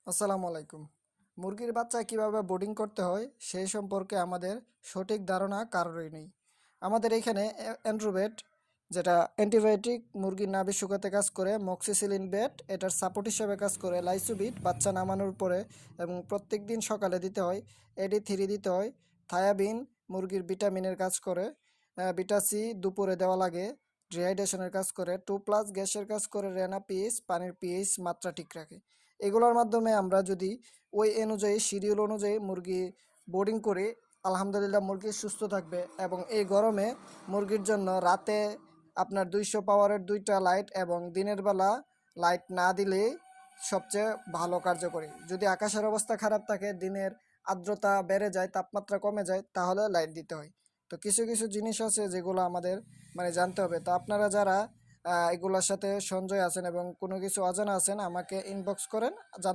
আসসালামু আলাইকুম। মুরগির বাচ্চা কিভাবে বোর্ডিং করতে হয় সেই সম্পর্কে আমাদের সঠিক ধারণা কারোরই নেই। আমাদের এখানে অ্যান্ড্রোবেট, যেটা অ্যান্টিবায়োটিক মুরগির নাভি শুকাতে কাজ করে, মক্সিসিলিন বেট এটার সাপোর্ট হিসেবে কাজ করে, লাইসোবিট বাচ্চা নামানোর পরে এবং প্রত্যেক দিন সকালে দিতে হয়, AD3 দিতে হয়, থায়াবিন মুরগির ভিটামিনের কাজ করে, বিটা সি দুপুরে দেওয়া লাগে, ডিহাইড্রেশনের কাজ করে, 2+ গ্যাসের কাজ করে, রেনা পিএইচ পানির পিএইচ মাত্রা ঠিক রাখে। এগুলোর মাধ্যমে আমরা যদি ওই অনুযায়ী শিডিউল অনুযায়ী মুরগি বোর্ডিং করি, আলহামদুলিল্লাহ মুরগি সুস্থ থাকবে। এবং এই গরমে মুরগির জন্য রাতে আপনার 200 পাওয়ারের 2টা লাইট এবং দিনের বেলা লাইট না দিলেই সবচেয়ে ভালো কার্যকরী। যদি আকাশের অবস্থা খারাপ থাকে, দিনের আর্দ্রতা বেড়ে যায়, তাপমাত্রা কমে যায়, তাহলে লাইট দিতে হয়। তো কিছু কিছু জিনিস আছে যেগুলো আমাদের জানতে হবে। তো আপনারা যারা এগুলোর সাথে সঞ্জয় আছেন এবং কোনো কিছু অজানা আছেন, আমাকে ইনবক্স করেন, জানতে